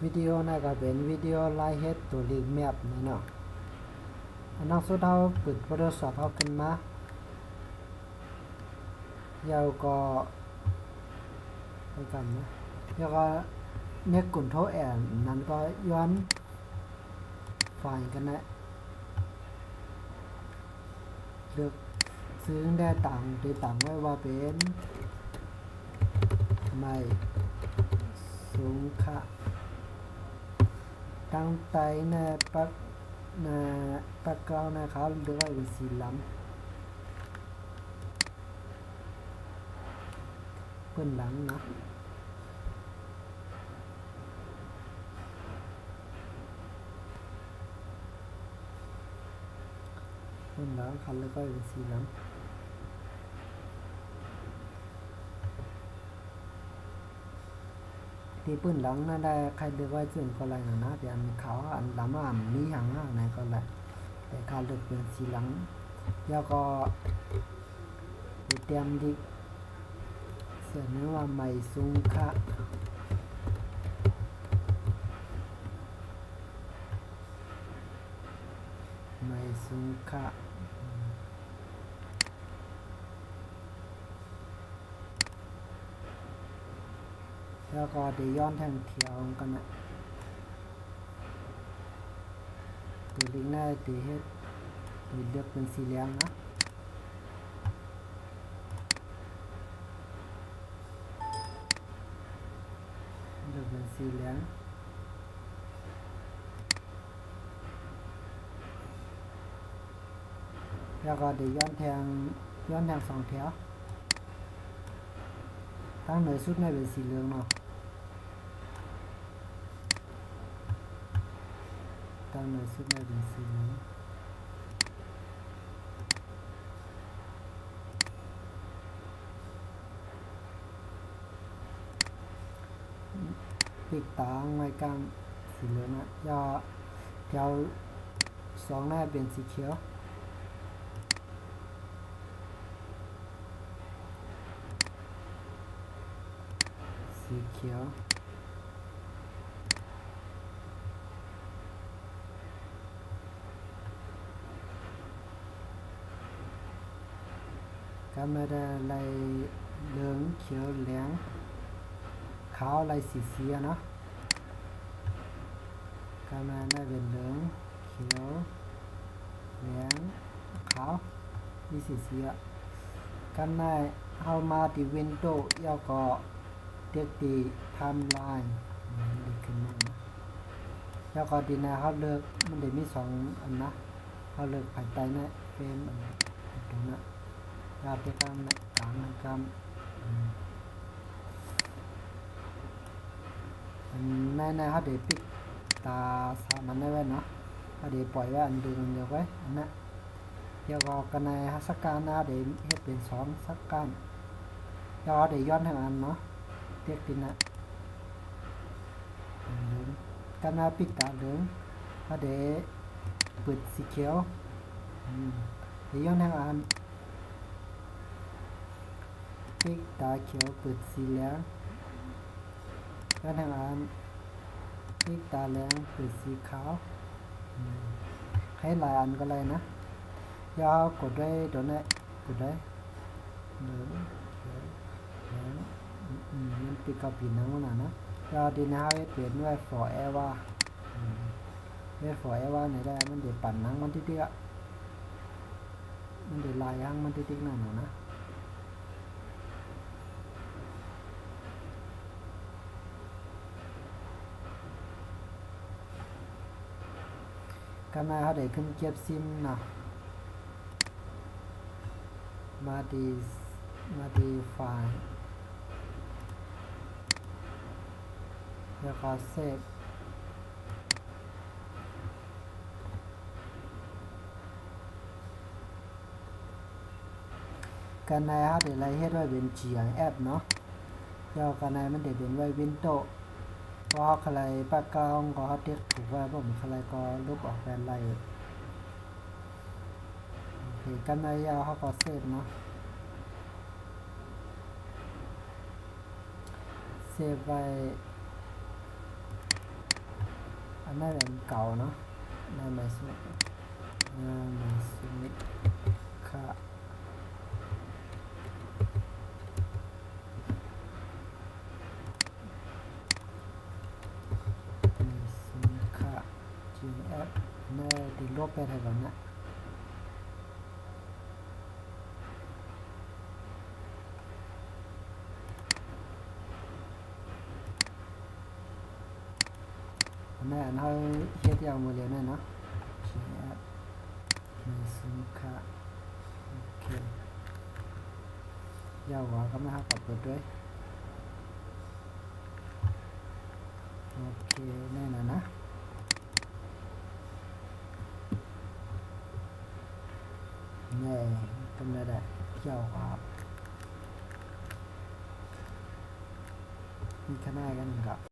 วิดีโอนั่นก็เป็นวิดีโอไลฟ์เฮ็ดตัวเลขแมปนี่เนาะอันนั้นสุดเฮาเปิด Photoshop เฮาขึ้นมายาวก็ไปกันนะแล้วก็เน็กกุนโทแอนนั้นก็ย้อนไฟล์กันนะเลือกซื้อได้ต่างได้ต่างไว้ว่าเป็นไม่สูงค่ะตั้งใจในปักเกานะครับเรียกว่าเป็นสีล้ำเปิ้นหลังนะเปิ้นหลังคันแล้วก็เป็นสีล้ำที่ปื้นหลังนั่นได้ใครเลือกไว้ซึ่งก็ไรนะเดี๋ยวมีเขาอันล้ำมีหางหน้าไหนก็ไรแต่การเลือกเป็นสีหลังแล้วก็เตรียมดิเสียเนื้อว่าไม่สูงค่ะไม่สูงค่ะแล้วก็เดี๋ยวย้อนทางเที่ยวกันนะตัวลิงหน้าตีเฮ็ดเลือกเป็นสีเหลืองนะเลือกเป็นสีเหลืองแล้วก็เดี๋ยวย้อนทางสองแถวตั้งเหนือสุดในเป็นสีเหลืองเนาะตั้งเหนือสุดในเป็นสีเหลืองปิดตางไว้กลางสีเหลืองนะยาแถวสองหน้าเป็นสีเขียวสีเขียวก็มาได้ลายเหลืองเขียวเหลืองขาวลายสีเสียเนาะก็มาได้เป็นเหลืองเขียวเหลืองขาวมีสีเสียกันได้เอามาที่วินโดว์แล้วก็เด็กดีไทม์ไลน์ดีขึ้นมานะแล้วก็ดีนะเขาเลือกมันได้มีสองอันนะเขาเลือกภายใต้นะเฟรมอันตรงนั้นยาไปกลางนะกลางนะกลางในเขาได้ปิดตาสามันได้ไว้เนาะเขาได้ปล่อยไว้อันเดียวไว้อันนั้นเดี๋ยวก็กันในสักการนะได้เฮ็ดเป็นสองสักการแล้วได้ย้อนทางอันเนาะเรียกดินนะกันนาปิดตาเหลืองเขาได้เปิดสีเขียวได้ย้อนทางอันปิดตาเขียวเปิดสีเหลืองย้อนทางอันปิดตาเหลืองเปิดสีขาวให้หลายอันก็เลยนะยาวกดได้โดนได้กดได้เหลืองมันปิดกับปีนังมันนะยาวดีนะเปลี่ยนไว้ forever ไว้ forever ไหนได้มันเดี๋ยวปั่นนังมันติ๊กมันเดี๋ยวลายยังมันติ๊กนั่นนะกันมาเขาได้ขึ้นเก็บซิมนะมาดีไฟล์แล้วก็เซฟกันในเขาได้ไล่เฮ็ดไว้เป็น GIF เนาะแล้วกันในมันได้เป็นไว้ Windows พอใครปากกาก็เด็กถูกไว้ผมใครก็ลบออกแฟนไล่โอเคกันในยาวเขาก็เซฟเนาะเซฟไว้ อันนั้นเป็นเก่าเนาะนายมาสุมิตค่ะจริงแอปน่าติดลบไปไทยก่อนนะอันนั้นเขาเฮ็ดอย่างโมเดลนั่นเนาะจริงแอปมีสินค้าโอเคยาวกว่าก็ไม่หักกับเปิดด้วยโอเคแน่นอนนะแน่ตรงนั้นแหละยาวกว่ามีขนาดกันกับ